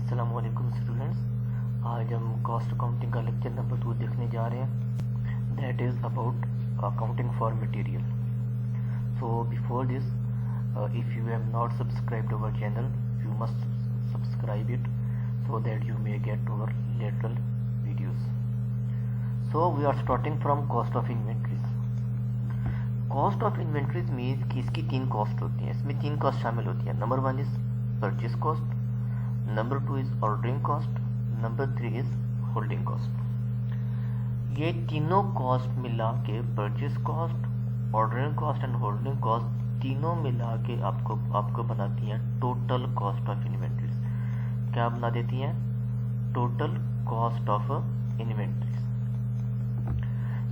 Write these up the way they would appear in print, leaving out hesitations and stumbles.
अस्सलामुअलैकुम स्टूडेंट्स, आज हम कॉस्ट अकाउंटिंग का लेक्चर नंबर 2 देखने जा रहे हैं। That is about accounting for material. So before this, if you have not subscribed our channel, you must subscribe it so that you may get our lateral videos. So we are starting from cost of inventories. Cost of inventories means कि इसकी 3 cost होती हैं। इसमें 3 cost शामिल होती है। Number 1 is purchase cost, number 2 is ordering cost, number 3 is holding cost. ये तीनों कॉस्ट मिला के purchase cost, ordering cost and holding cost तीनों मिला के आपको बनाती हैं टोटल कॉस्ट ऑफ इन्वेंट्रीज। क्या बना देती हैं? Total cost of inventories.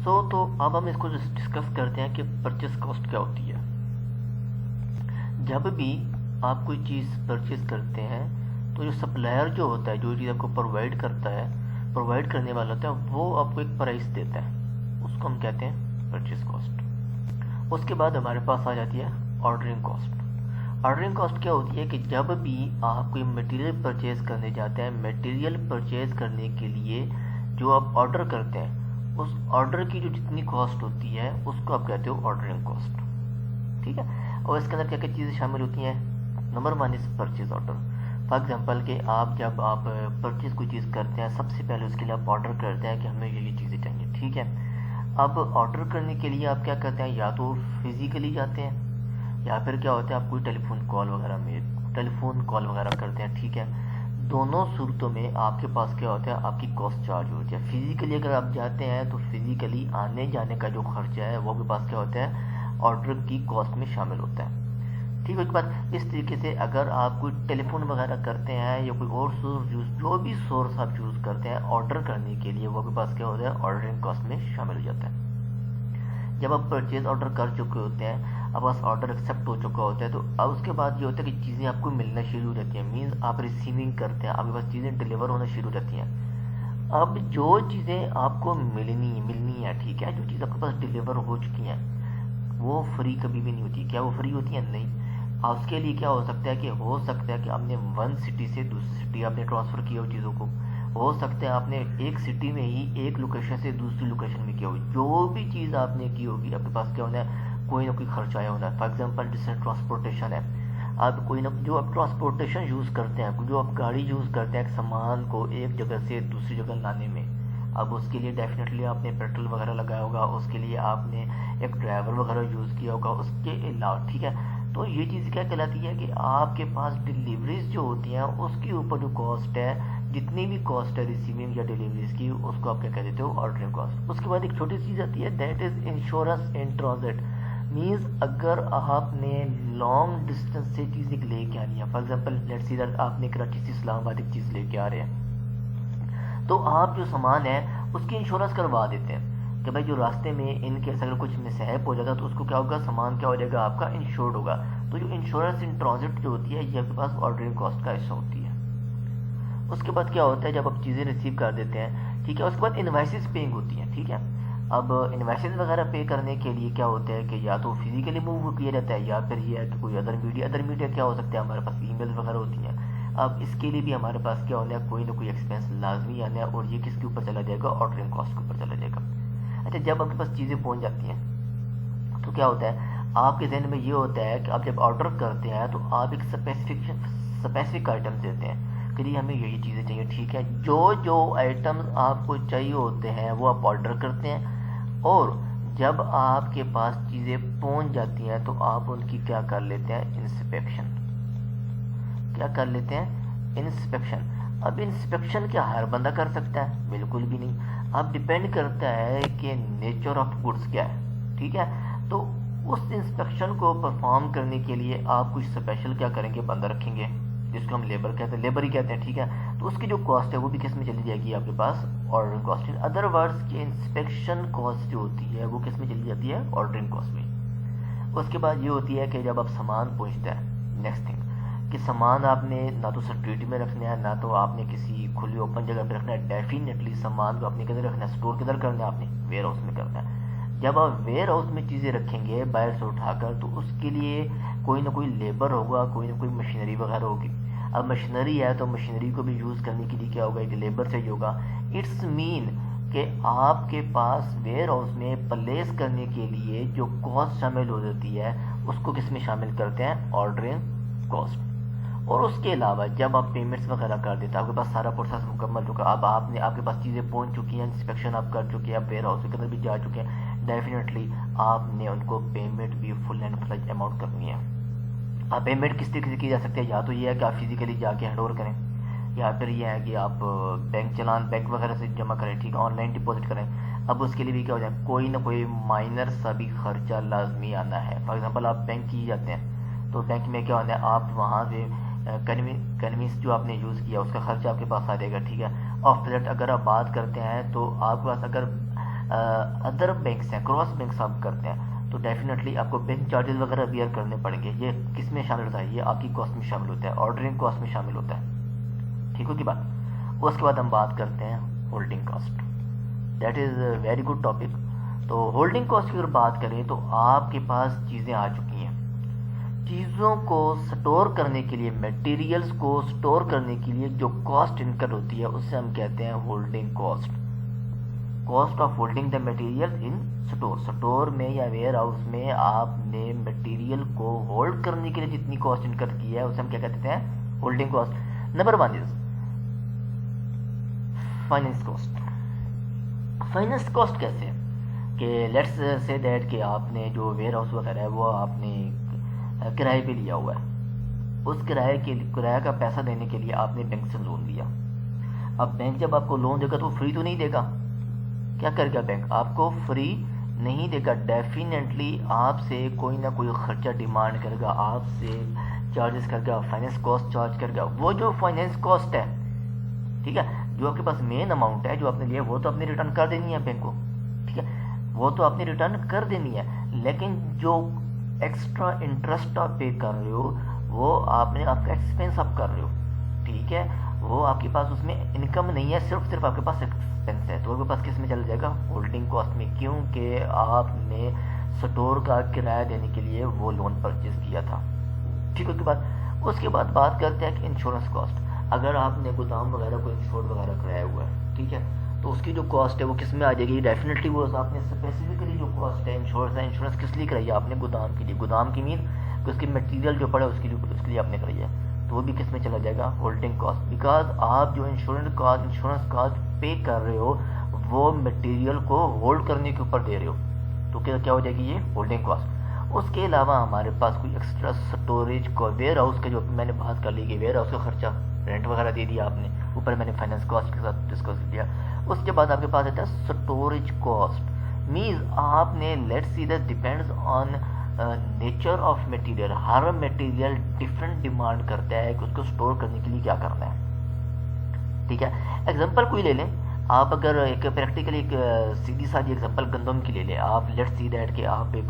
तो अब हम इसको डिस्कस करते हैं कि परचेस कॉस्ट क्या होती है। जब भी आप कोई चीज़ परचेज करते हैं तो जो सप्लायर जो होता है, जो चीज़ आपको प्रोवाइड करता है, प्रोवाइड करने वाला होता है, वो आपको एक प्राइस देता है, उसको हम कहते हैं परचेस कॉस्ट। उसके बाद हमारे पास आ जाती है ऑर्डरिंग कॉस्ट। ऑर्डरिंग कॉस्ट क्या होती है कि जब भी आप कोई मटेरियल परचेज करने जाते हैं, मटेरियल परचेज करने के लिए जो आप ऑर्डर करते हैं, उस ऑर्डर की जो जितनी कॉस्ट होती है उसको आप कहते हो ऑर्डरिंग कॉस्ट। ठीक है। और इसके अंदर क्या क्या चीज़ें शामिल होती हैं? Number 1 is purchase order. For example कि जब आप परचेज कोई चीज़ करते हैं, सबसे पहले उसके लिए आप ऑर्डर करते हैं कि हमें ये चीज़ें चाहिए। ठीक है। अब ऑर्डर करने के लिए आप क्या करते हैं? या तो फिजिकली जाते हैं या फिर क्या होता है आप कोई टेलीफोन कॉल वगैरह करते हैं। ठीक है। दोनों सूरतों में आपके पास क्या होता है, आपकी कॉस्ट चार्ज होती है। फिजिकली अगर आप जाते हैं तो फिजिकली आने जाने का जो खर्चा है वो आपके पास क्या होता है, ऑर्डर की कॉस्ट में शामिल होता है। ठीक है। उसके बाद इस तरीके से अगर आप कोई टेलीफोन वगैरह करते हैं या कोई और सोर्स जो भी सोर्स आप यूज़ करते हैं ऑर्डर करने के लिए, वो आपके पास क्या होता है, ऑर्डरिंग कॉस्ट में शामिल हो जाता है। जब आप परचेज ऑर्डर कर चुके होते हैं, अब बस ऑर्डर एक्सेप्ट हो चुका होता है, तो अब उसके बाद ये होता है कि चीज़ें आपको मिलना शुरू हो जाती हैं। मीन्स आप रिसीविंग करते हैं, आपके पास चीज़ें डिलीवर होना शुरू हो जाती हैं। अब जो चीज़ें आपको मिलनी है, ठीक है, जो चीज़ आपके पास डिलीवर हो चुकी हैं वो फ्री कभी भी नहीं होती। क्या वो फ्री होती है? नहीं। उसके लिए क्या हो सकता है कि आपने वन सिटी से दूसरी सिटी आपने ट्रांसफ़र किया हो चीज़ों को, हो सकता है आपने एक सिटी में ही एक लोकेशन से दूसरी लोकेशन में किया हो। जो भी चीज़ आपने की होगी आपके पास क्या होना है, कोई ना कोई खर्चा आया होना है। फॉर एग्जांपल जैसे ट्रांसपोर्टेशन है, आप कोई ना जो आप ट्रांसपोर्टेशन यूज़ करते हैं, जो आप गाड़ी यूज़ करते हैं एक सामान को एक जगह से दूसरी जगह लाने में, अब उसके लिए डेफिनेटली आपने पेट्रोल वगैरह लगाया होगा, उसके लिए आपने एक ड्राइवर वगैरह यूज़ किया होगा, उसके अलावा। ठीक है। तो ये चीज़ क्या कहलाती है कि आपके पास डिलीवरीज जो होती हैं उसके ऊपर जो कॉस्ट है, जितनी भी कॉस्ट है रिसीविंग या डिलीवरीज की, उसको आप क्या कह देते हो, ऑर्डरिंग कॉस्ट। उसके बाद एक छोटी चीज़ आती है, that is insurance in transit. Means अगर आपने लॉन्ग डिस्टेंस से चीज़ें लेके आनी है, for example let's see that आपने कराची से इस्लामाबाद एक चीज़ लेके आ रहे हैं, तो आप जो सामान है उसकी इंश्योरेंस करवा देते हैं कि भाई जो रास्ते में इनके अगर कुछ मिसहैप हो जाएगा तो उसको क्या होगा, सामान क्या हो जाएगा, आपका इंश्योर्ड होगा। तो जो इंश्योरेंस इन ट्रांजिट जो होती है ये आपके पास ऑर्डरिंग कॉस्ट का हिस्सा होती है। उसके बाद क्या होता है, जब आप चीज़ें रिसीव कर देते हैं, ठीक है, उसके बाद इनवाइसेस पेइंग होती हैं। ठीक है। अब इनवाइसेस वगैरह पे करने के लिए क्या होता है कि या तो फिजिकली मूव किया जाता है या फिर ये है कि कोई अदर मीडिया क्या हो सकता है, हमारे पास ईमेल वगैरह होती हैं। अब इसके लिए भी हमारे पास क्या होना है, कोई ना कोई एक्सपेंस लाजमी आना है, और ये किसके ऊपर चला जाएगा, ऑर्डरिंग कॉस्ट के ऊपर चला जाएगा। अच्छा, जब आपके पास चीज़ें पहुंच जाती हैं तो क्या होता है, आपके जहन में ये होता है कि आप जब ऑर्डर करते हैं तो आप एक स्पेसिफिक आइटम देते हैं कि हमें यही चीज़ें चाहिए। ठीक है। जो आइटम्स आपको चाहिए होते हैं वो आप ऑर्डर करते हैं, और जब आपके पास चीज़ें पहुंच जाती हैं तो आप उनकी क्या कर लेते हैं, इंस्पेक्शन। क्या कर लेते हैं, इंस्पेक्शन। अब इंस्पेक्शन क्या हर बंदा कर सकता है? बिल्कुल भी नहीं। अब डिपेंड करता है कि नेचर ऑफ गुड्स क्या है। ठीक है। तो उस इंस्पेक्शन को परफॉर्म करने के लिए आप कुछ स्पेशल क्या करेंगे, बंदा रखेंगे जिसको हम लेबर ही कहते हैं। ठीक है। तो उसकी जो कॉस्ट है वो भी किस में चली जाएगी, आपके पास ordering cost. In other words की इंस्पेक्शन कॉस्ट जो होती है वो किस में चली जाती है, ऑर्डरिंग कॉस्ट में। उसके बाद ये होती है कि जब आप सामान पहुंचता है, नेक्स्ट थिंग कि सामान आपने ना तो स्ट्रीट में रखना है, ना तो आपने किसी खुली ओपन जगह पे रखना है। डेफिनेटली सामान को आपने किधर रखना है, स्टोर किधर करना है, आपने वेयर हाउस में करना है। जब आप वेयर हाउस में चीज़ें रखेंगे बाहर से उठाकर, तो उसके लिए कोई ना कोई लेबर होगा, कोई ना कोई मशीनरी वगैरह होगी। अब मशीनरी है तो मशीनरी को भी यूज़ करने के लिए क्या होगा, एक लेबर चाहिए होगा। इट्स मीन कि आपके पास वेयर हाउस में प्लेस करने के लिए जो कॉस्ट शामिल हो जाती है उसको किस में शामिल करते हैं, ऑर्डरिंग कॉस्ट। और उसके अलावा जब आप पेमेंट्स वगैरह कर देते हैं, आपके पास सारा प्रोसेस मुकम्मल चुका, अब आपके पास चीज़ें पहुंच चुकी हैं, इंस्पेक्शन आप कर चुके हैं, आप वेयर हाउस के अंदर भी जा चुके हैं, डेफिनेटली आपने उनको पेमेंट भी फुल एंड फुल अमाउंट करनी है। अब पेमेंट किस तरीके से की जा सकती है, या तो ये है कि आप फिजिकली जाके हैंड ओवर करें, या फिर ये है कि आप बैंक वगैरह से जमा करें, ठीक है, ऑनलाइन डिपॉजिट करें। अब उसके लिए भी क्या हो जाए, कोई ना कोई माइनर सा भी खर्चा लाजमी आना है। फॉर एग्जांपल आप बैंक ही जाते हैं तो बैंक में क्या होता है, आप वहाँ से कन्वींस जो आपने यूज़ किया उसका खर्चा आपके पास आ जाएगा, ठीक है। ऑफ दैट अगर आप बात करते हैं तो आपके पास अगर अदर बैंक्स हैं, क्रॉस बैंक्स आप करते हैं तो डेफिनेटली आपको बैंक चार्जेस वगैरह बियर करने पड़ेंगे। ये किस में शामिल होता है, ये आपकी कॉस्ट में शामिल होता है, ऑर्डरिंग कॉस्ट में शामिल होता है, ठीक हो की बात। उसके बाद हम बात करते हैं holding cost, that is very good topic. तो होल्डिंग कॉस्ट की अगर बात करें तो आपके पास चीज़ें आ चुकी हैं, चीज़ों को स्टोर करने के लिए, मटेरियल्स को स्टोर करने के लिए जो कॉस्ट इनकर होती है उससे हम कहते हैं holding cost. Cost of holding the material in store, store में या वेयर हाउस में आपने मटेरियल को होल्ड करने के लिए जितनी कॉस्ट इनकर की है उसे हम क्या कहते हैं, holding cost. Number 1 is finance cost. Finance cost कैसे है कि लेट्स से दैट कि आपने जो वेयर हाउस वगैरह है वो आपने किराए पे लिया हुआ है, उस किराए का पैसा देने के लिए आपने बैंक से लोन लिया। अब बैंक जब आपको लोन देगा तो फ्री तो नहीं देगा, क्या करेगा बैंक, आपको फ्री नहीं देगा, डेफिनेटली आपसे कोई ना कोई खर्चा डिमांड करेगा, आपसे चार्जेस करेगा, फाइनेंस कॉस्ट चार्ज करेगा। वो जो फाइनेंस कॉस्ट है, ठीक है, जो आपके पास मेन अमाउंट है जो आपने लिया वो तो आपने रिटर्न कर देनी है बैंक को, ठीक है, वो तो आपने रिटर्न कर देनी है, लेकिन जो एक्स्ट्रा इंटरेस्ट आप पे कर रहे हो वो आपका एक्सपेंस आप कर रहे हो, ठीक है, वो आपके पास उसमें इनकम नहीं है, सिर्फ आपके पास एक्सपेंस है, तो आपके पास किस में चला जाएगा, होल्डिंग कॉस्ट में, क्योंकि आपने स्टोर का किराया देने के लिए वो लोन परचेज किया था, ठीक है। उसके बाद बात करते हैं कि इंश्योरेंस कॉस्ट। अगर आपने गोदाम वगैरह को इंश्योर वगैरह कराया हुआ है, ठीक है, तो उसकी जो कॉस्ट है वो किस में आ जाएगी, डेफिनेटली वो आपने स्पेसिफिकली जो कॉस्ट है इंश्योरेंस किस लिए कराई है आपने, गोदाम के लिए, गोदाम की मीन कि उसकी मटेरियल जो पड़ा उसके लिए आपने कराई है, तो वो भी किस में चला जाएगा, होल्डिंग कॉस्ट। बिकॉज आप जो इंश्योरेंस कॉस्ट पे कर रहे हो वो मटेरियल को होल्ड करने के ऊपर दे रहे हो, तो क्या हो जाएगी ये होल्डिंग कॉस्ट। उसके अलावा हमारे पास कोई एक्स्ट्रा स्टोरेज को, वेयर हाउस का जो मैंने बात कर ली कि वेयर हाउस का खर्चा रेंट वगैरह दे दिया आपने, ऊपर मैंने फाइनेंस कॉस्ट के साथ डिस्कस किया। उसके बाद आपके पास आता है स्टोरेज कॉस्ट, मीन्स आपने let's see that depends on nature of material, her material different demand करता है कि उसको स्टोर करने के लिए क्या करना है, ठीक है। एग्जांपल कोई ले लें आप, अगर एक प्रैक्टिकली एक सीधी साधी एग्जांपल गंदम की ले लें आप, लेट्स सी दैट कि आप एक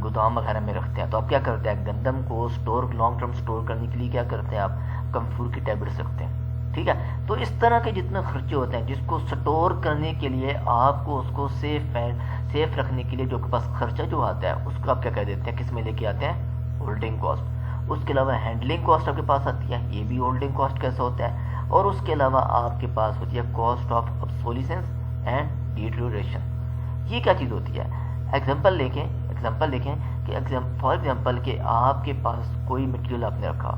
गोदाम वगैरह में रखते हैं, तो आप क्या करते हैं, गंदम को लॉन्ग टर्म स्टोर करने के लिए क्या करते हैं आप, कम्फूर की टैबलेट्स रखते हैं, ठीक है। तो इस तरह के जितने खर्चे होते हैं जिसको स्टोर करने के लिए आपको उसको सेफ रखने के लिए जो के पास खर्चा जो आता है उसको आप क्या कह देते हैं, किस में लेके आते हैं, होल्डिंग कॉस्ट। उसके अलावा हैंडलिंग कॉस्ट आपके पास आती है, ये भी होल्डिंग कॉस्ट कैसा होता है। और उसके अलावा आपके पास होती है cost of obsolescence and deterioration. ये क्या चीज़ होती है, एग्जांपल देखें कि फॉर एग्जांपल कि आपके पास कोई मटेरियल आपने रखा,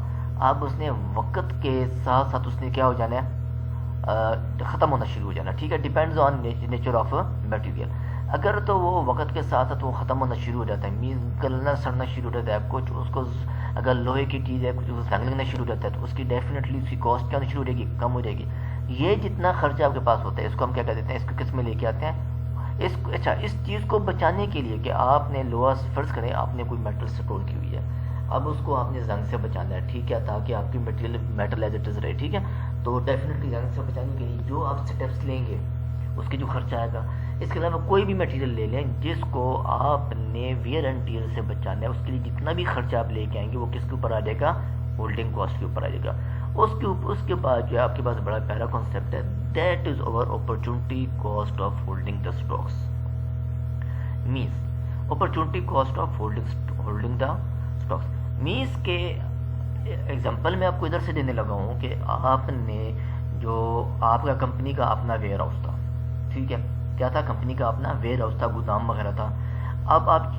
अब उसने वक्त के साथ साथ उसने क्या हो जाना है, ख़त्म होना शुरू हो जाना, ठीक है, depends on nature of material. अगर तो वो वक्त के साथ साथ वो ख़त्म होना शुरू हो जाता है, मीन्स गलना सड़ना शुरू हो जाता है, कुछ उसको अगर लोहे की चीज़ है कुछ जंग लगना शुरू हो जाता है तो उसकी डेफिनेटली उसकी कॉस्ट क्या होनी शुरू हो जाएगी, कम हो जाएगी। ये जितना खर्चा आपके पास होता है इसको हम क्या कह देते हैं, इसको किस में लेके आते हैं, इस चीज़ को बचाने के लिए कि आपने लोअर फर्ज करें आपने कोई मेटल स्टोर की हुई है, अब उसको आपने जंग से बचाना है, ठीक है, ताकि आपकी material metal as it is रहे, ठीक है। तो डेफिनेटली जंग से बचाने के लिए जो आप स्टेप्स लेंगे उसके जो खर्चा आएगा। इसके अलावा कोई भी मटेरियल ले लें जिसको आपने वियर एंड टियर से बचाना है, उसके लिए जितना भी खर्चा आप लेके आएंगे वो किसके ऊपर आ जाएगा, होल्डिंग कॉस्ट के ऊपर आ जाएगा। उसके बाद जो है आपके पास बड़ा प्यारा कॉन्सेप्ट है, that is over opportunity cost of holding the stocks. Means opportunity cost of holding the stocks means के एग्जांपल मैं आपको इधर से देने लगा हूँ कि आपने जो आपका कंपनी का अपना वेयर हाउस था, ठीक है, क्या था, कंपनी का अपना वेयर हाउस था, गोदाम वगैरह था। अब आप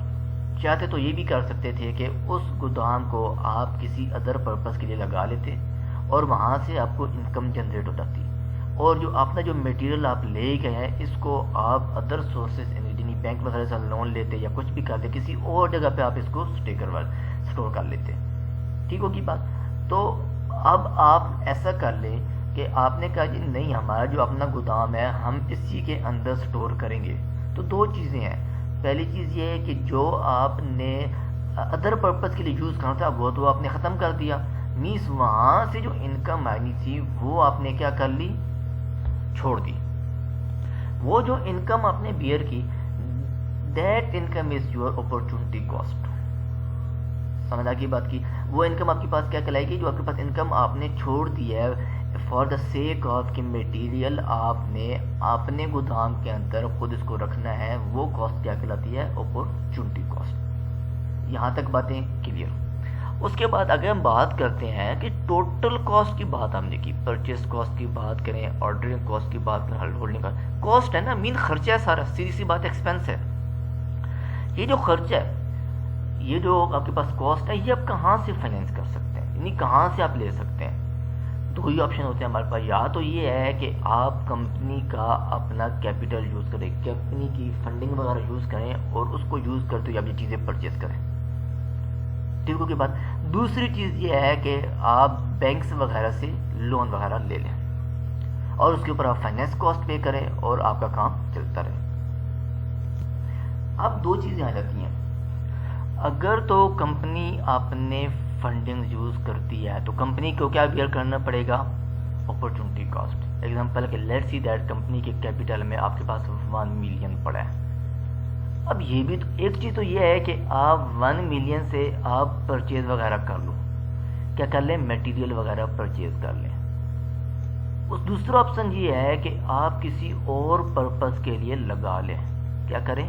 चाहते तो ये भी कर सकते थे कि उस गोदाम को आप किसी अदर पर्पस के लिए लगा लेते और वहाँ से आपको इनकम जनरेट हो जाती, और जो अपना जो मटेरियल आप ले गए हैं इसको आप अदर सोर्सेज यानी बैंक वगैरह से लोन लेते या कुछ भी करते, किसी और जगह पे आप इसको स्टोर कर लेते, ठीक होगी बात। तो अब आप ऐसा कर लें कि आपने कहा जी नहीं, हमारा जो अपना गोदाम है हम इसी के अंदर स्टोर करेंगे। तो दो चीज़ें हैं, पहली चीज़ ये है कि जो आपने अदर पर्पस के लिए यूज़ करना था वो तो आपने ख़त्म कर दिया, मीन्स वहाँ से जो इनकम आनी थी वो आपने क्या कर ली, छोड़ दी। वो जो इनकम आपने बियर की, that income is your opportunity cost. समझ आ गई बात की। वो इनकम आपके पास क्या कहलाएगी, जो आपके पास इनकम आपने छोड़ दी है फॉर द सेक ऑफ कि मटेरियल आपने अपने गोदाम के अंदर खुद इसको रखना है, वो कॉस्ट क्या कहलाती है, अपॉर्चुनिटी कॉस्ट। यहाँ तक बातें क्लियर। उसके बाद अगर हम बात करते हैं कि टोटल कॉस्ट की बात हमने की, परचेस कॉस्ट की बात करें, ऑर्डरिंग कॉस्ट की बात करें, होल्डिंग कॉस्ट है ना, मेन खर्चा है सारा, सीधी सी बात एक्सपेंस है। ये जो खर्चा है, ये जो आपके पास कॉस्ट है, ये आप कहाँ से फाइनेंस कर सकते हैं, यानी कहाँ से आप ले सकते हैं। दो ही ऑप्शन होते हैं हमारे पास, या तो ये है कि आप कंपनी का अपना कैपिटल यूज़ करें, कंपनी की फंडिंग वगैरह यूज़ करें और उसको यूज़ करते हुए आप ये चीज़ें परचेज करें, ठीक हो। के बाद दूसरी चीज़ ये है कि आप बैंक्स वगैरह से लोन वगैरह ले लें और उसके ऊपर आप फाइनेंस कॉस्ट पे करें और आपका काम चलता रहे। अब दो चीज़ें आ जाती हैं, अगर तो कंपनी आपने फंडिंग यूज़ करती है तो कंपनी को क्या बियर करना पड़ेगा, अपॉर्चुनिटी कॉस्ट। एग्जांपल के लेट्स सी दैट कंपनी के कैपिटल में आपके पास 1 मिलियन पड़ा है। अब ये भी तो एक चीज़ तो ये है कि आप 1 मिलियन से आप परचेज वगैरह कर लो, क्या कर लें, मटेरियल वगैरह परचेज कर लें। उस दूसरा ऑप्शन ये है कि आप किसी और पर्पस के लिए लगा लें, क्या करें,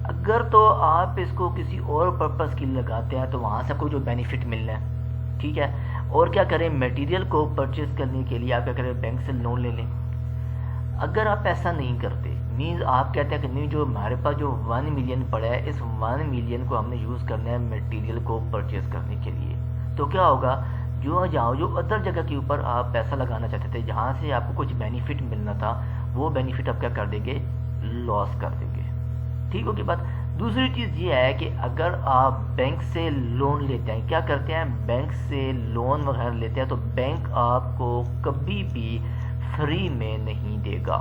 अगर तो आप इसको किसी और पर्पस के लिए लगाते हैं तो वहाँ से आपको जो बेनिफिट मिलना है, ठीक है। और क्या करें, मटेरियल को परचेज करने के लिए आप क्या करें, बैंक से लोन ले लें। अगर आप ऐसा नहीं करते, मीन्स आप कहते हैं कि नहीं, जो हमारे पास जो 1 मिलियन पड़ा है, इस 1 मिलियन को हमने यूज़ करना है मटेरियल को परचेज करने के लिए, तो क्या होगा, जो अदर जगह के ऊपर आप पैसा लगाना चाहते थे, जहाँ से आपको कुछ बेनिफिट मिलना था, वो बेनिफिट आप क्या कर देंगे, लॉस कर देंगे, ठीक हो। की बात। दूसरी चीज़ ये है कि अगर आप बैंक से लोन लेते हैं, क्या करते हैं, बैंक से लोन वगैरह लेते हैं, तो बैंक आपको कभी भी फ्री में नहीं देगा,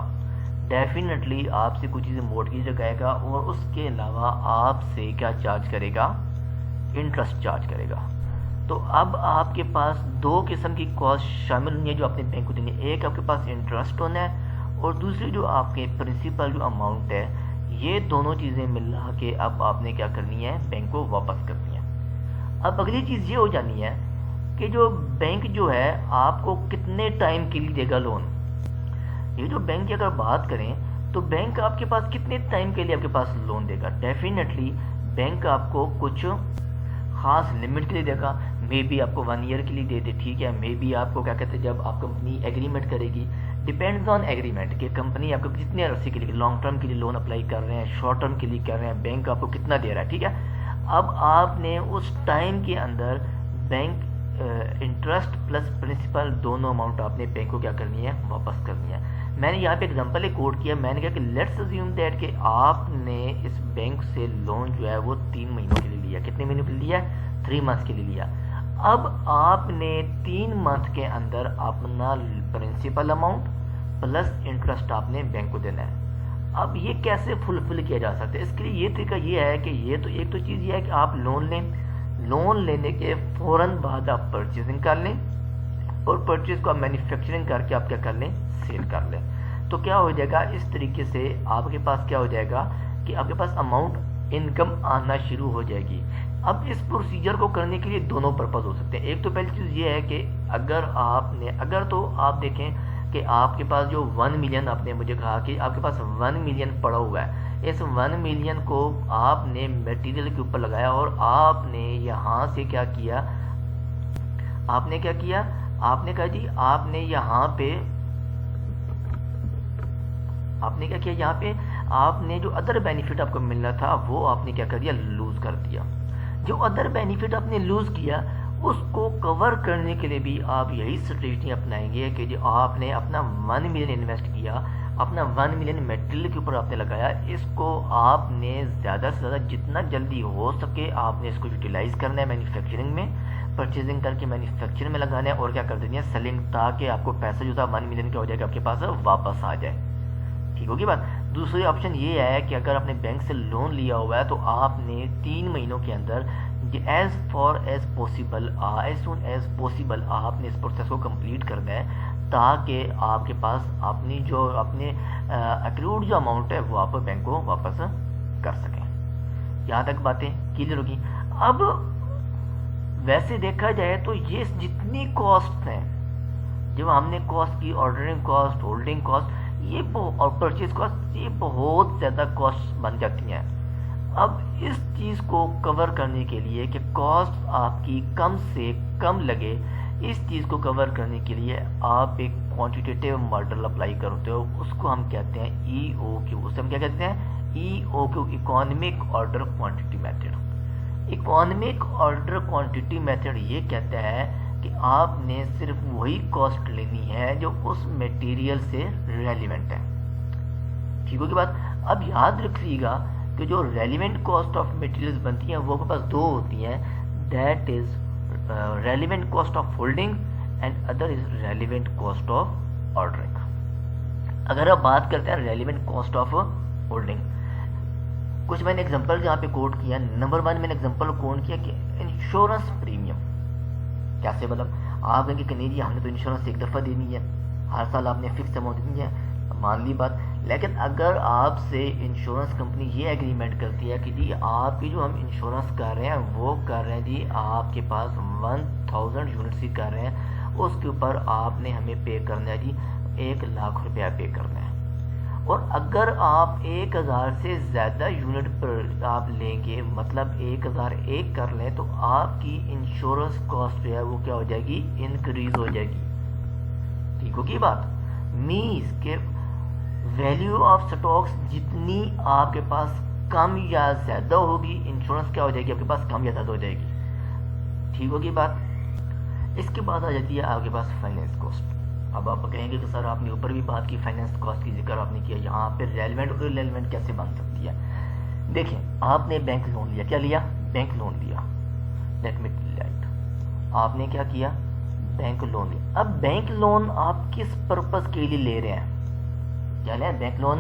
डेफिनेटली आपसे कुछ चीज़ें मोर्टगेज लगाएगा और उसके अलावा आपसे क्या चार्ज करेगा, इंटरेस्ट चार्ज करेगा। तो अब आपके पास दो किस्म की कॉस्ट शामिल हुई है जो आपने बैंक को देनी है, एक आपके पास इंटरेस्ट होना है और दूसरी जो आपके प्रिंसिपल जो अमाउंट है, ये दोनों चीज़ें मिला के अब आपने क्या करनी है, बैंक को वापस करनी है। अब अगली चीज़ ये हो जानी है कि जो बैंक जो है आपको कितने टाइम के लिए देगा लोन। ये जो बैंक की अगर बात करें तो बैंक आपके पास कितने टाइम के लिए आपके पास लोन देगा, डेफिनेटली बैंक आपको कुछ ख़ास लिमिट के लिए देगा, मे बी आपको 1 ईयर के लिए दे दे, ठीक है, मे बी आपको क्या कहते हैं, जब आप कंपनी एग्रीमेंट करेगी, डिपेंड्स ऑन एग्रीमेंट कि कंपनी आपको कितने अरसे के लिए, लॉन्ग टर्म के लिए लोन अप्लाई कर रहे हैं, शॉर्ट टर्म के लिए कर रहे हैं, बैंक आपको कितना दे रहा है, ठीक है। अब आपने उस टाइम के अंदर बैंक इंटरेस्ट प्लस प्रिंसिपल दोनों अमाउंट आपने बैंक को क्या करनी है, वापस करनी है। मैंने यहाँ पे एग्जांपल एक कोट किया, मैंने कहा कि लेट्स अज्यूम दैट कि आपने इस बैंक से लोन जो है वो 3 महीनों के लिए लिया, कितने महीनों के लिए लिया, 3 मंथ्स के लिए लिया। अब आपने 3 मंथ के अंदर अपना प्रिंसिपल अमाउंट प्लस इंटरेस्ट आपने बैंक को देना है। अब ये कैसे फुलफिल किया जा सकता है, इसके लिए ये तरीका ये है कि ये तो एक तो चीज़ ये है कि आप लोन लें, लोन लेने के फ़ौरन बाद आप परचेजिंग कर लें और परचेज को आप मैन्युफैक्चरिंग करके आप क्या कर लें, सेल कर लें। तो क्या हो जाएगा, इस तरीके से आपके पास क्या हो जाएगा कि आपके पास अमाउंट इनकम आना शुरू हो जाएगी। अब इस प्रोसीजर को करने के लिए दोनों पर्पज़ हो सकते हैं। एक तो पहली चीज़ ये है कि अगर तो आप देखें कि आपके पास जो 1 मिलियन, आपने मुझे कहा कि आपके पास 1 मिलियन पड़ा हुआ है, इस 1 मिलियन को आपने मटेरियल के ऊपर लगाया और आपने यहाँ से क्या किया, आपने क्या किया, आपने कहा जी आपने यहाँ पे आपने क्या किया, यहाँ पे आपने जो अदर बेनिफिट आपको मिलना था वो आपने क्या कर दिया, लूज कर दिया। जो अदर बेनिफिट आपने लूज किया उसको कवर करने के लिए भी आप यही स्ट्रेटजी अपनाएंगे कि जो आपने अपना 1 मिलियन इन्वेस्ट किया, अपना 1 मिलियन मटेरियल के ऊपर आपने लगाया, इसको आपने ज़्यादा से ज़्यादा जितना जल्दी हो सके आपने इसको यूटिलाइज करना है मैन्युफैक्चरिंग में, परचेजिंग करके मैन्युफैक्चरिंग में लगाना है और क्या कर देनी है, सेलिंग, ताकि आपको पैसा जो था 1 मिलियन का हो जाएगा आपके पास वापस आ जाए। ठीक होगी बात। दूसरी ऑप्शन ये है कि अगर आपने बैंक से लोन लिया हुआ है तो आपने 3 महीनों के अंदर as far as possible, as soon as possible आपने इस प्रोसेस को कंप्लीट करना है, ताकि आपके पास अपनी जो अपने अक्रूड जो अमाउंट है वो आप बैंक को वापस कर सकें। यहाँ तक बातें क्लियर होगी। अब वैसे देखा जाए तो ये जितनी कॉस्ट हैं, जब हमने कॉस्ट की, ऑर्डरिंग कॉस्ट, होल्डिंग कॉस्ट, ये और परचेज कॉस्ट, ये बहुत ज़्यादा कॉस्ट बन जाती हैं। अब इस चीज़ को कवर करने के लिए कि कॉस्ट आपकी कम से कम लगे, इस चीज़ को कवर करने के लिए आप एक क्वांटिटेटिव मॉडल अप्लाई करते हो, उसको हम कहते हैं EOQ। उसे हम क्या कहते हैं, EOQ, economic order quantity method. Economic order quantity method ये कहता है कि आपने सिर्फ वही कॉस्ट लेनी है जो उस मटेरियल से रेलिवेंट है। ठीक होगी बात। अब याद रखिएगा कि जो रेलिवेंट कॉस्ट ऑफ मटेरियल्स बनती हैं वो आपके पास दो होती हैं, that is relevant cost of holding and other is relevant cost of ordering. अगर आप बात करते हैं रेलिवेंट कॉस्ट ऑफ होल्डिंग, कुछ मैंने एग्जांपल जहाँ पे कोट किया। नंबर 1 मैंने एग्जांपल कोट किया कि इंश्योरेंस प्रीमियम। कैसे, मतलब आप कहेंगे कि नहीं जी हमने तो इंश्योरेंस एक दफ़ा देनी है, हर साल आपने फिक्स अमाउंट देनी है, मान ली बात। लेकिन अगर आपसे इंश्योरेंस कंपनी ये एग्रीमेंट करती है कि जी आपकी जो हम इंश्योरेंस कर रहे हैं वो कर रहे हैं जी आपके पास 1000 यूनिट्स ही कर रहे हैं, उसके ऊपर आपने हमें पे करना है जी 1 लाख रुपया पे करना है। और अगर आप 1000 से ज़्यादा यूनिट पर आप लेंगे, मतलब 1001 कर लें, तो आपकी इंश्योरेंस कॉस्ट जो है वो क्या हो जाएगी, इंक्रीज हो जाएगी। ठीक होगी बात। मीन्स के वैल्यू ऑफ स्टॉक्स जितनी आपके पास कम या ज़्यादा होगी, इंश्योरेंस क्या हो जाएगी आपके पास, कम या ज़्यादा हो जाएगी। ठीक होगी बात। इसके बाद आ जाती है आपके पास फाइनेंस कॉस्ट। अब आप कहेंगे कि सर आपने ऊपर भी बात की, फाइनेंस कॉस्ट की जिक्र आपने किया, यहाँ पे रेलेवेंट और इररेलेवेंट कैसे बन सकती है। देखिए आपने बैंक लोन लिया, क्या लिया, बैंक लोन लिया, लेट मी राइट, आपने क्या किया, बैंक लोन लिया। अब बैंक लोन आप किस पर्पस के लिए ले रहे हैं, क्या लें बैंक लोन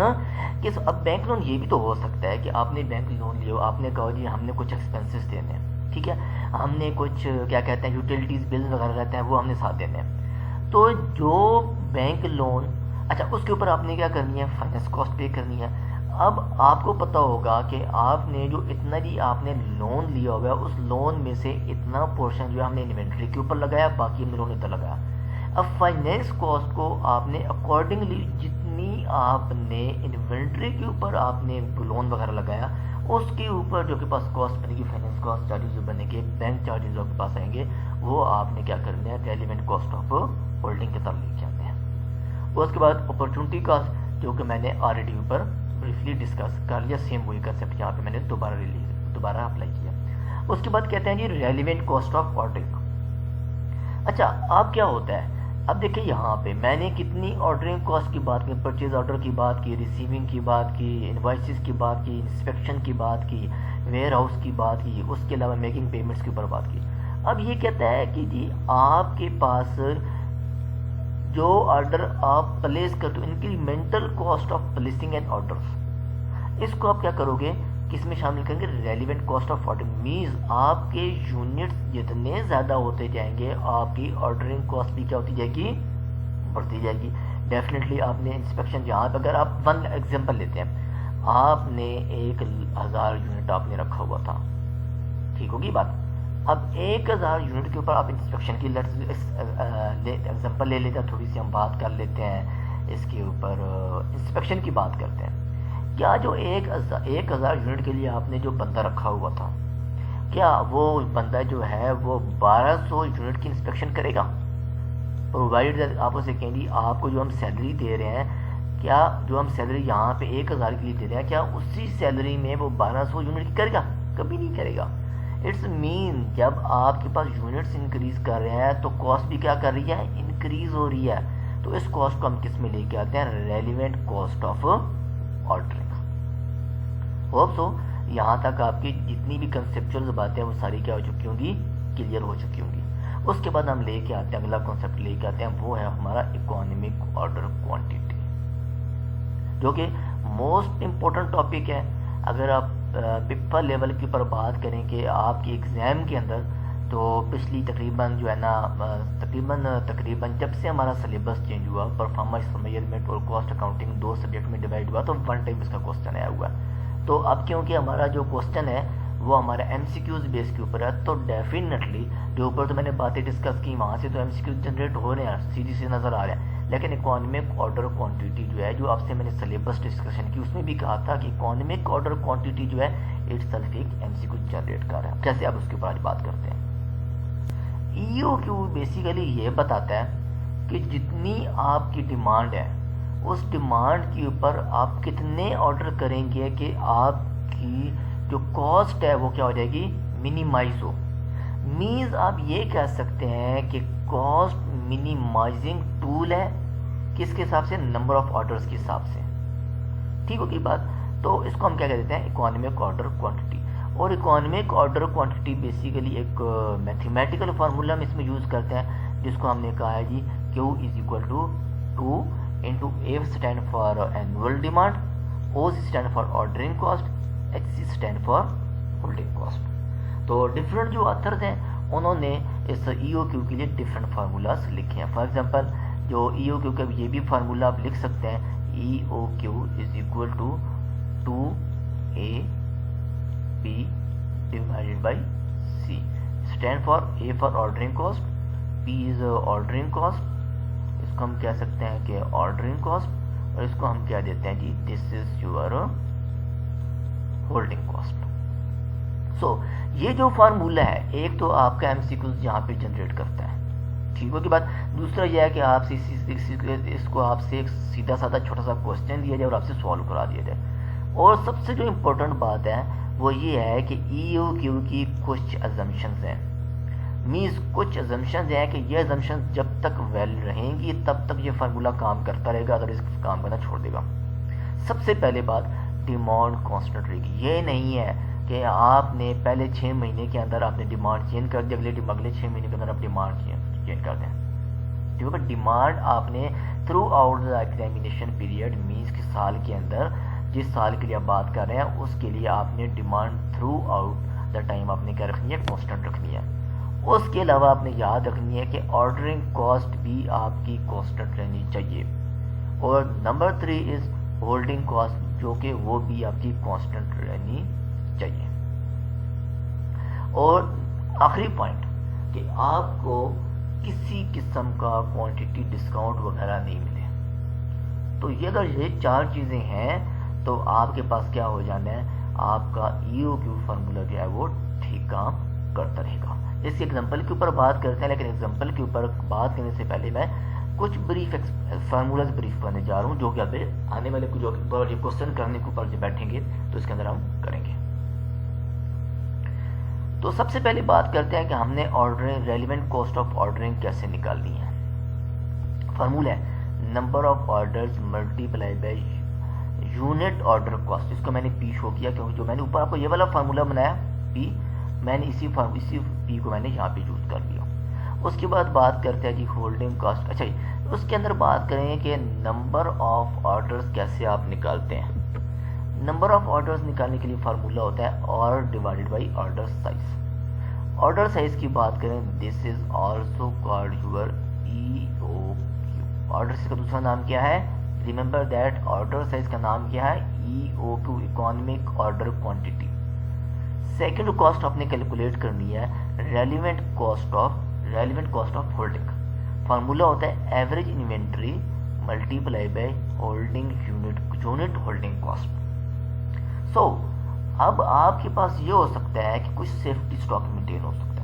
किस। अब बैंक लोन ये भी तो हो सकता है कि आपने बैंक लोन लिया, आपने कहा जी हमने कुछ एक्सपेंसेस देने हैं, ठीक है, हमने कुछ क्या कहते हैं यूटिलिटीज बिल वगैरह रहते हैं वो हमने साथ देने हैं। तो जो बैंक लोन, अच्छा उसके ऊपर आपने क्या करनी है, फाइनेंस कॉस्ट पे करनी है। अब आपको पता होगा कि आपने जो इतना भी आपने लोन लिया हुआ है उस लोन में से इतना पोर्शन जो है हमने इन्वेंट्री के ऊपर लगाया, बाकी हमने लोन इतना लगाया। अब फाइनेंस कॉस्ट को आपने अकॉर्डिंगली जितनी आपने इन्वेंट्री के ऊपर आपने लोन वगैरह लगाया उसके ऊपर जो के पास कॉस्ट बनेगी, फाइनेंस कॉस्ट चार्जेस जो बनेंगे, बैंक चार्जेस जो आपके पास आएंगे, वो आपने क्या करना है, रेलिवेंट कॉस्ट ऑफ होल्डिंग की तरफ लेके आते हैं। उसके बाद अपॉर्चुनिटी कॉस्ट जो कि मैंने ऑलरेडी ऊपर ब्रीफली डिस्कस कर लिया, सेम वही कंसेप्ट यहाँ पे मैंने दोबारा अप्लाई किया। उसके बाद कहते हैं जी रेलिवेंट कॉस्ट ऑफ ऑर्डरिंग। अच्छा अब क्या होता है, अब देखिए यहाँ पे मैंने कितनी ऑर्डरिंग कॉस्ट की बात की, परचेज ऑर्डर की बात की, रिसीविंग की बात की, इनवॉइसेस की बात की, इंस्पेक्शन की बात की, वेयर हाउस की बात की, उसके अलावा मेकिंग पेमेंट्स के ऊपर बात की। अब ये कहता है कि जी आपके पास जो ऑर्डर आप प्लेस करते हो, incremental cost of placing and orders, इसको आप क्या करोगे, किस में शामिल करेंगे, relevant cost of ordering. Means आपके यूनिट्स जितने ज़्यादा होते जाएंगे आपकी ऑर्डरिंग कॉस्ट भी क्या होती जाएगी, बढ़ती जाएगी। डेफिनेटली आपने इंस्पेक्शन, जहाँ पर अगर आप 1 एग्जाम्पल लेते हैं, आपने 1000 यूनिट आपने रखा हुआ था, ठीक होगी बात। अब 1000 यूनिट के ऊपर आप इंस्पेक्शन की एग्जाम्पल ले लेते हैं, थोड़ी सी हम बात कर लेते हैं इसके ऊपर, इंस्पेक्शन की बात करते हैं। क्या जो 1000 यूनिट के लिए आपने जो बंदा रखा हुआ था क्या वो बंदा जो है वो 1200 यूनिट की इंस्पेक्शन करेगा? प्रोवाइडेड आप उसे कहेंगे आपको जो हम सैलरी दे रहे हैं, क्या जो हम सैलरी यहाँ पे 1000 के लिए दे रहे हैं, क्या उसी सैलरी में वो 1200 यूनिट की करेगा? कभी नहीं करेगा। इट्स मीन जब आपके पास यूनिट्स इंक्रीज कर रहे हैं तो कॉस्ट भी क्या कर रही है? इंक्रीज हो रही है। तो इस कॉस्ट को हम किस में लेके आते हैं? Relevant cost of ordering. Hope so यहाँ तक आपकी जितनी भी कंसेप्चुअल बातें वो सारी क्या हो चुकी होंगी? क्लियर हो चुकी होंगी। उसके बाद हम लेके आते हैं, अगला कॉन्सेप्ट लेके आते हैं, वो है हमारा इकोनॉमिक ऑर्डर क्वांटिटी, जो कि मोस्ट इम्पोर्टेंट टॉपिक है। अगर आप पेपर लेवल के ऊपर बात करें कि आपके एग्ज़ाम के अंदर, तो पिछली तकरीबन जो है ना तकरीबन जब से हमारा सिलेबस चेंज हुआ, परफॉर्मेंस मेजरमेंट और कॉस्ट अकाउंटिंग 2 सब्जेक्ट में डिवाइड हुआ, तो 1 टाइम इसका क्वेश्चन आया हुआ है। तो अब क्योंकि हमारा जो क्वेश्चन है वो हमारा MCQs बेस के ऊपर है, तो डेफिनेटली जो ऊपर तो मैंने बातें डिस्कस की, वहाँ से तो MCQs जनरेट हो रहे हैं, सीधी सी नज़र आ रहे हैं। लेकिन इकोनॉमिक ऑर्डर क्वांटिटी जो है, जो आपसे मैंने सिलेबस डिस्कशन की, उसमें भी कहा था कि इकोनॉमिक ऑर्डर क्वांटिटी जो है इटसेल्फ एक MCQ जनरेट कर रहा है। कैसे आप उसके ऊपर आज बात करते हैं। EOQ बेसिकली ये बताता है कि जितनी आपकी डिमांड है, उस डिमांड के ऊपर आप कितने ऑर्डर करेंगे कि आपकी जो कॉस्ट है वो क्या हो जाएगी? मिनिमाइज हो। मीन्स आप ये कह सकते हैं कि कॉस्ट मिनिमाइजिंग टूल है, किसके हिसाब से? नंबर ऑफ ऑर्डर्स के हिसाब से। ठीक होगी बात। तो इसको हम क्या कह देते हैं? Economic order quantity. और इकोनॉमिक ऑर्डर क्वांटिटी बेसिकली एक मैथमेटिकल फार्मूला हम इसमें यूज़ करते हैं, जिसको हमने कहा है जी Q = 2 into A stand for annual demand, O stand for ordering cost, HC stand for holding cost. तो डिफरेंट जो ऑथर्स हैं उन्होंने इस EOQ के लिए डिफरेंट फार्मूलाज लिखे हैं। फॉर एग्जांपल जो EOQ का ये भी फार्मूला आप लिख सकते हैं, EOQ = 2AB divided by C, stand for A for ordering cost, P is ordering cost, इसको हम कह सकते हैं कि ऑर्डरिंग कॉस्ट, और इसको हम क्या देते हैं जी? This is your holding cost. So ये जो फार्मूला है, एक तो आपका MCQs यहाँ पे जनरेट करता है, ठीक हो की बात। दूसरा यह है कि आपसे इसको आपसे एक सीधा साधा छोटा सा क्वेश्चन दिया जाए और आपसे सॉल्व करा दिया जाए। और सबसे जो इम्पोर्टेंट बात है वो ये है कि EOQ की कुछ अजम्पशंस हैं। मीन्स कुछ अजम्पशंस हैं कि ये अजम्पशंस जब तक वैलिड रहेंगी तब तक ये फार्मूला काम करता रहेगा, अगर इस काम करना छोड़ देगा। सबसे पहले बात डिमांड कांस्टेंट रहेगी। ये नहीं है कि आपने पहले 6 महीने के अंदर आपने डिमांड चेंज कर दी, अगले 6 महीने के अंदर आप डिमांड चेंज कर दें। ठीक है, डिमांड आपने through out the examination period, means कि साल के अंदर जिस साल के लिए आप बात कर रहे हैं उसके लिए आपने demand through out the time आपने क्या रखनी है? कांस्टेंट रखनी है। उसके अलावा आपने याद रखनी है कि ऑर्डरिंग कॉस्ट भी आपकी कांस्टेंट रहनी चाहिए। और नंबर 3 इज होल्डिंग कॉस्ट, जो कि वो भी आपकी कांस्टेंट रहनी चाहिए। और आखिरी पॉइंट कि आपको किसी किस्म का क्वांटिटी डिस्काउंट वगैरह नहीं मिले। तो ये अगर ये 4 चीज़ें हैं तो आपके पास क्या हो जाना है? आपका EOQ फार्मूला जो है वो ठीक काम करता रहेगा। इस एग्जांपल के ऊपर बात करते हैं, लेकिन एग्जांपल के ऊपर बात करने से पहले मैं कुछ ब्रीफ फार्मूलाज ब्रीफ करने जा रहा हूँ, जो कि आप आने वाले जो क्वेश्चन करने के ऊपर जब बैठेंगे तो इसके अंदर हम करेंगे। तो सबसे पहले बात करते हैं कि हमने ordering relevant cost of ordering कैसे निकालनी है। फार्मूला है number of orders multiply by unit order cost. इसको मैंने P शो किया क्योंकि जो मैंने ऊपर आपको ये वाला फार्मूला बनाया P, मैंने इसी P को मैंने यहाँ पे यूज कर लिया। उसके बाद बात करते हैं जी होल्डिंग कॉस्ट। अच्छा जी, उसके अंदर बात करें कि नंबर ऑफ ऑर्डर्स कैसे आप निकालते हैं। नंबर ऑफ ऑर्डर्स निकालने के लिए फार्मूला होता है order divided by order size. Order size की बात करें, this is also called your EOQ। Order size का दूसरा नाम क्या है? रिमेंबर दैट ऑर्डर साइज का नाम क्या है? EOQ, economic order quantity. Second cost आपने कैलकुलेट करनी है relevant cost of holding. Formula होता है average inventory multiply by holding unit holding cost. So अब आपके पास ये हो सकता है कि कुछ सेफ्टी स्टॉक मेंटेन हो सकता है,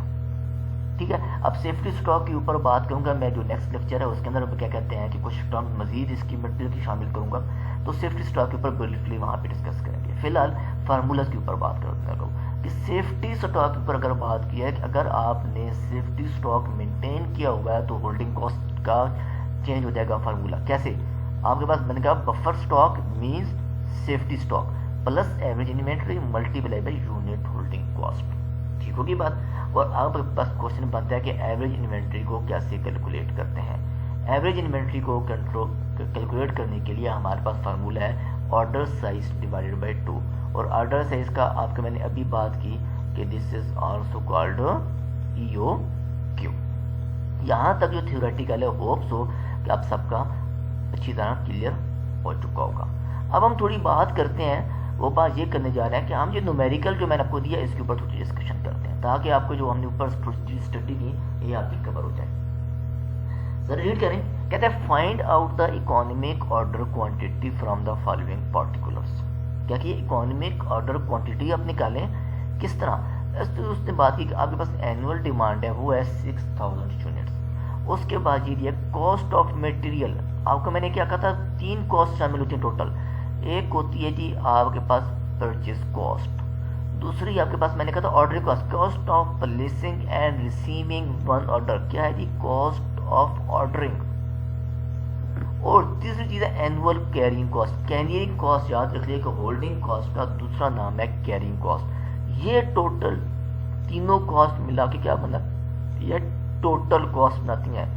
ठीक है। अब सेफ्टी स्टॉक के ऊपर बात करूंगा मैं, जो नेक्स्ट लेक्चर है उसके अंदर क्या कहते हैं कि कुछ टर्म मजीद इसकी मटेरियल की शामिल करूंगा, तो सेफ्टी स्टॉक के ऊपर ब्रीफली वहाँ पे डिस्कस करेंगे। फिलहाल फार्मूलाज के ऊपर बात करते हैं कि सेफ्टी स्टॉक के ऊपर अगर बात की है कि अगर आपने सेफ्टी स्टॉक मेंटेन किया हुआ है तो होल्डिंग कॉस्ट का चेंज हो जाएगा फार्मूला। कैसे? आपके पास बनेगा buffer stock means safety stock plus average inventory multiply by unit holding cost, ठीक होगी बात। और अब बस क्वेश्चन बनता है कि एवरेज इन्वेंट्री को कैसे कैलकुलेट करते हैं। एवरेज इन्वेंट्री को कैलकुलेट करने के लिए हमारे पास फार्मूला है ऑर्डर साइज डिवाइडेड बाय 2, और ऑर्डर साइज का आपके मैंने अभी बात की कि this is also called EOQ। यहाँ तक जो थ्योरेटिकल है होप्स हो कि आप सबका अच्छी तरह क्लियर हो चुका होगा। अब हम थोड़ी बात करते हैं, वो बात ये करने जा रहे हैं कि हम जो न्यूमेरिकल जो मैंने आपको दिया इसके ऊपर थोड़ी डिस्कशन करते हैं, ताकि आपको जो हमने ऊपर स्टडी की ये आपकी कवर हो जाए। सर रीड करें, कहते हैं find out the economic order quantity from the following particulars. क्या कि इकोनॉमिक ऑर्डर क्वांटिटी आप निकालें किस तरह? तो उसने बात की कि आपके पास एनुअल डिमांड है वो है 6000 यूनिट्स। उसके बाद ये दिया कॉस्ट ऑफ मटेरियल। आपको मैंने क्या कहा था, 3 कॉस्ट शामिल होती है टोटल। एक होती है जी आपके पास परचेज कॉस्ट, दूसरी आपके पास मैंने कहा था order cost, cost of placing and receiving one order, क्या है जी कॉस्ट ऑफ ऑर्डरिंग, और तीसरी चीज है annual carrying cost. Carrying cost याद रख लिया कि होल्डिंग कॉस्ट का दूसरा नाम है कैरिंग कॉस्ट। ये टोटल तीनों कॉस्ट मिला के क्या बना, ये टोटल कॉस्ट बनाती है।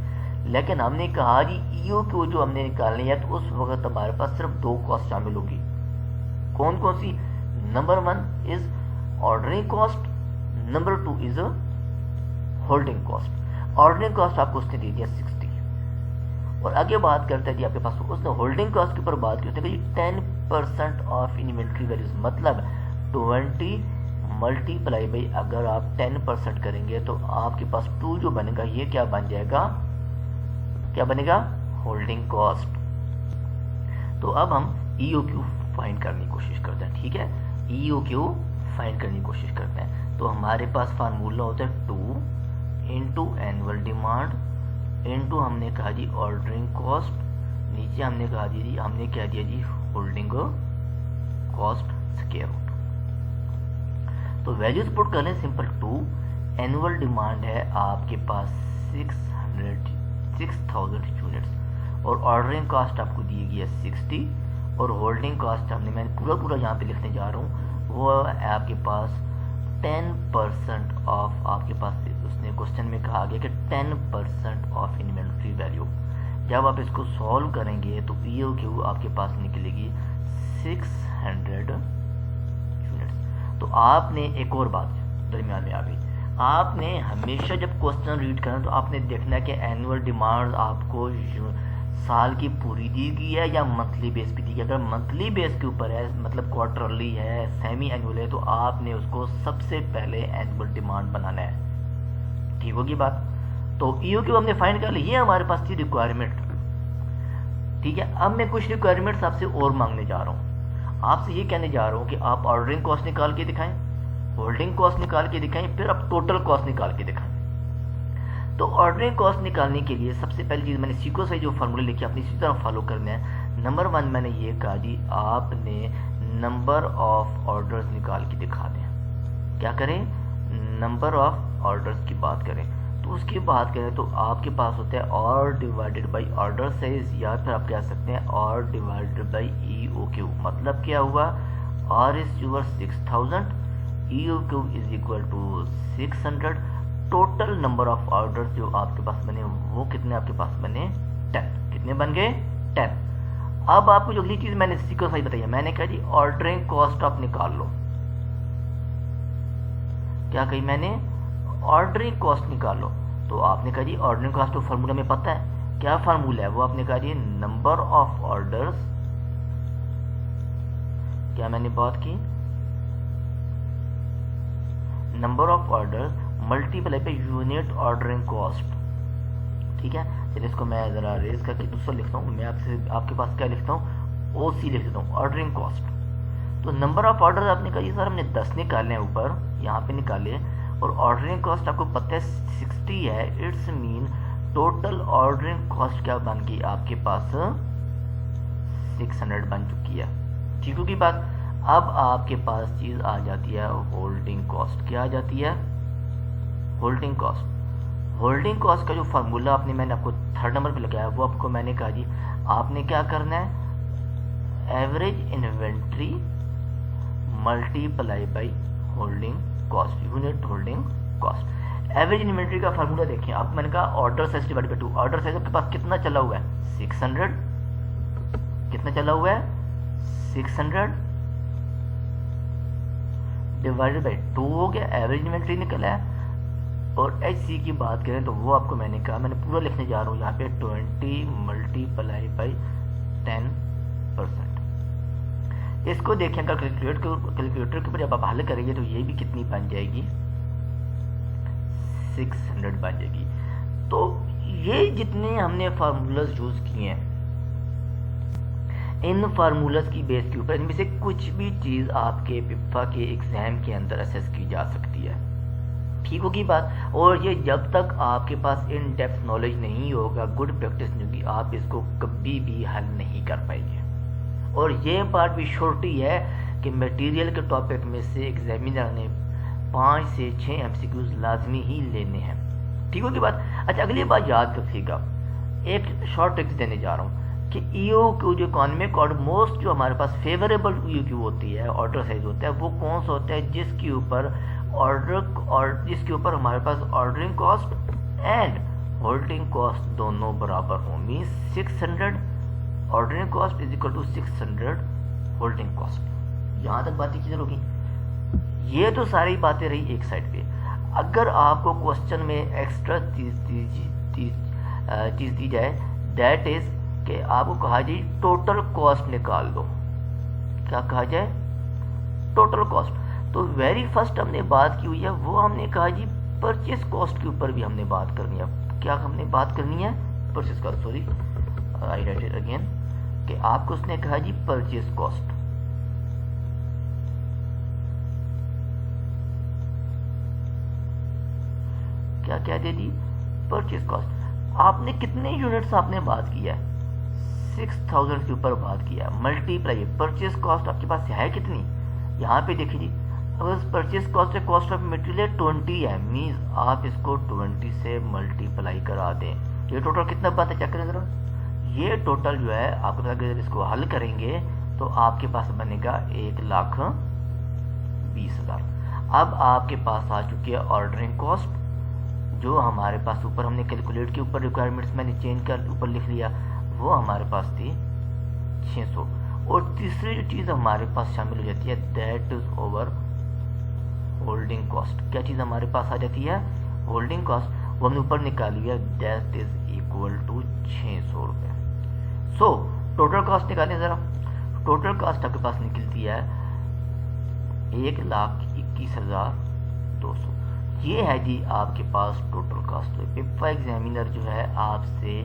लेकिन हमने कहा जी EOQ जो हमने निकालनी है तो उस वक्त हमारे पास सिर्फ 2 कॉस्ट शामिल होगी। कौन कौन सी? Number 1 is ordering cost, number 2 is holding cost. Ordering cost आपको उसने दे दिया 60, और आगे बात करते हैं जी आपके पास उसने होल्डिंग कॉस्ट के ऊपर बात करते हैं कि 10% ऑफ इन्वेंट्री वैल्यूज, मतलब 20 मल्टीप्लाई बाई अगर आप 10% करेंगे तो आपके पास 2 जो बनेगा ये क्या बन जाएगा, क्या बनेगा होल्डिंग कॉस्ट। तो अब हम EOQ फाइंड करने की कोशिश करते हैं, ठीक है। EOQ फाइंड करने की कोशिश करते हैं तो हमारे पास फार्मूला होता है 2 इंटू एनुअल डिमांड इंटू हमने कहा जी ऑर्डरिंग कॉस्ट, नीचे हमने कहा जी हमने क्या दिया जी होल्डिंग कॉस्ट स्क्वायर रूट। तो वैल्यूज पुट कर लें सिंपल। 2 एनुअल डिमांड है आपके पास 6000 यूनिट्स, और ऑर्डरिंग कॉस्ट आपको दी गई है 60, और होल्डिंग कॉस्ट हमने मैं पूरा यहाँ पे लिखने जा रहा हूँ वो है आपके पास 10% ऑफ, आपके पास उसने क्वेश्चन में कहा गया कि 10% ऑफ इन्वेंट्री वैल्यू। जब आप इसको सॉल्व करेंगे तो EOQ आपके पास निकलेगी 600 यूनिट्स। तो आपने एक और बात दरमियान में आ गई, आपने हमेशा जब क्वेश्चन रीड करना तो आपने देखना है कि एनुअल डिमांड आपको साल की पूरी दी गई है या मंथली बेस पे दी गई। अगर मंथली बेस के ऊपर है मतलब क्वार्टरली है, सेमी एनुअल है, तो आपने उसको सबसे पहले एनुअल डिमांड बनाना है, ठीक होगी बात। तो EOQ हमने फाइंड कर ली, ये हमारे पास थी रिक्वायरमेंट, ठीक है। अब मैं कुछ रिक्वायरमेंट्स आपसे और मांगने जा रहा हूँ, आपसे ये कहने जा रहा हूँ कि आप ऑर्डरिंग कॉस्ट निकाल के दिखाएं, होल्डिंग कॉस्ट निकाल के दिखाएं, फिर आप टोटल कॉस्ट निकाल के दिखाएं। तो ऑर्डरिंग कॉस्ट निकालने के लिए सबसे पहली चीज मैंने सीको से जो फार्मूले लिखे आपने इसी तरह फॉलो करना है। नंबर 1 मैंने ये कहा जी आपने नंबर ऑफ ऑर्डर्स निकाल के दिखा दें। क्या करें? नंबर ऑफ ऑर्डर्स की बात करें। तो उसकी बात करें तो आपके पास होता है और डिवाइडेड बाई ऑर्डर साइज, या फिर आप कह सकते हैं और डिवाइडेड बाई EOQ। मतलब क्या हुआ, R is your 6000, EOQ is equal to 600। Total number of orders जो आपके पास बने वो कितने आपके पास बने 10। कितने बन गए 10। अब आपको जो अगली चीज मैंने सीक्वेंस सही बताई, मैंने कहा जी ऑर्डरिंग कॉस्ट आप निकाल लो। क्या कही मैंने? ऑर्डरिंग कॉस्ट निकाल लो। तो आपने कहा जी ऑर्डरिंग कॉस्ट तो फार्मूला में पता है, क्या फार्मूला है वो आपने कहा जी नंबर ऑफ ऑर्डर्स, क्या मैंने बात की नंबर ऑफ ऑर्डर्स मल्टीप्लाई पे यूनिट ऑर्डरिंग कॉस्ट, ठीक है। चलिए इसको मैं जरा रेज करके दूसरा लिखता हूँ, मैं आपके पास क्या लिखता हूँ OC लिख देता हूँ ऑर्डरिंग कॉस्ट। तो नंबर ऑफ ऑर्डर आपने कहा ये सर हमने 10 निकाले हैं, ऊपर यहाँ पे निकाले, और ऑर्डरिंग कॉस्ट आपको पता है 60 है। It's mean total ordering cost क्या बन गई आपके पास 600 बन चुकी है। ठीक होगी बात। अब आपके पास चीज आ जाती है होल्डिंग कॉस्ट। क्या आ जाती है? Holding cost. होल्डिंग कॉस्ट का जो फार्मूला मैंने आपको 3rd नंबर पे लगाया, वो आपको मैंने कहा जी आपने क्या करना है, average inventory multiply by holding cost, unit holding cost. Average inventory का फार्मूला देखिए, अब मैंने कहा order size divide by 2। Order size आपके पास कितना चला हुआ है 600, कितना चला हुआ है 600 डिवाइडेड बाई 2 हो गया, एवरेज इन्वेंट्री निकला है। और HC की बात करें तो वो आपको मैंने कहा, मैंने पूरा लिखने जा रहा हूँ यहाँ पे 20 मल्टीप्लाई बाई 10%। इसको देखिएगा कैलकुलेटर के ऊपर जब आप हल करेंगे तो ये भी कितनी बन जाएगी 600 बन जाएगी। तो ये जितने हमने फार्मूलाज यूज किए हैं, इन फार्मूलाज की बेस के ऊपर इनमें से कुछ भी चीज आपके पिप्पा के एग्जाम के अंदर असेस की जा सकती है। ठीक होगी बात। और ये जब तक आपके पास इन डेप्थ नॉलेज नहीं होगा, गुड प्रैक्टिस नहीं होगी, आप इसको कभी भी हल नहीं कर पाएंगे। और ये बात भी श्योरिटी है कि मटेरियल के टॉपिक में से एग्जामिनर ने 5 से 6 MCQs लाजमी ही लेने हैं। ठीक होगी बात। अच्छा, अगली बात याद रखिएगा, एक शॉर्ट ट्रिक्स देने जा रहा हूँ कि EOQ जो इकोनॉमिक और मोस्ट जो हमारे पास फेवरेबल EOQ होती है, ऑर्डर साइज होता है, वो कौन सा होता है जिसके ऊपर जिसके ऊपर हमारे पास ordering cost and holding cost दोनों बराबर हों। Means 600 ordering cost is equal to 600 holding cost. यहाँ तक बातें क्लियर होगी। ये तो सारी बातें रही एक साइड पे। अगर आपको क्वेश्चन में एक्स्ट्रा चीज दी जाए, दैट इज कि आपको कहा जाए टोटल कॉस्ट निकाल दो। क्या कहा जाए? Total cost. तो वेरी फर्स्ट हमने बात की हुई है, वो हमने कहा जी परचेस कॉस्ट के ऊपर भी हमने बात करनी है। क्या हमने बात करनी है? Purchase cost, sorry I right it again, कि आपको उसने कहा जी परचेस कॉस्ट। क्या क्या दे दी? Purchase cost. आपने कितने यूनिट्स आपने बात किया है? 6000 के ऊपर बात किया है। मल्टीप्लाई परचेस कॉस्ट आपके पास है कितनी? यहाँ पे देखिए जी, अगर परचेस कॉस्ट है, कॉस्ट ऑफ मटेरियल 20 है, मीन्स आप इसको 20 से मल्टीप्लाई करा दें। ये टोटल कितना बात है चेक करें जरा। ये टोटल जो है आपको अगर इसको हल करेंगे तो आपके पास बनेगा 1,20,000। अब आपके पास आ चुकी है ऑर्डरिंग कॉस्ट, जो हमारे पास ऊपर हमने कैलकुलेट के ऊपर रिक्वायरमेंट्स मैंने चेंज कर ऊपर लिख लिया, वो हमारे पास थी 600। और तीसरी जो चीज हमारे पास शामिल हो जाती है that is over holding cost. क्या चीज हमारे पास आ जाती है? Holding cost. वो हमने ऊपर निकाली है, दैट इज इक्वल टू 600 रुपए। सो टोटल कॉस्ट निकालें जरा। टोटल कॉस्ट आपके पास निकलती है 1,21,200। ये है जी आपके पास टोटल कॉस्ट। तो पिप्पा एग्जामिनर जो है आपसे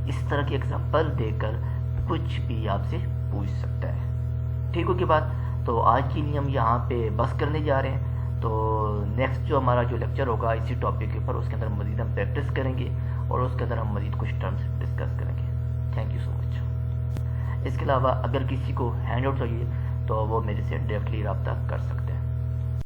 इस तरह की एग्जांपल देकर कुछ भी आपसे पूछ सकता है। ठीक हो की बात। तो आज के लिए हम यहाँ पे बस करने जा रहे हैं। तो नेक्स्ट जो हमारा जो लेक्चर होगा इसी टॉपिक के ऊपर, उसके अंदर मजीद हम प्रैक्टिस करेंगे और उसके अंदर हम मजीद कुछ टर्म्स डिस्कस करेंगे। Thank you so much. इसके अलावा अगर किसी को हैंड आउट चाहिए तो वो मेरे से डायरेक्टली रब्ता कर सकते हैं।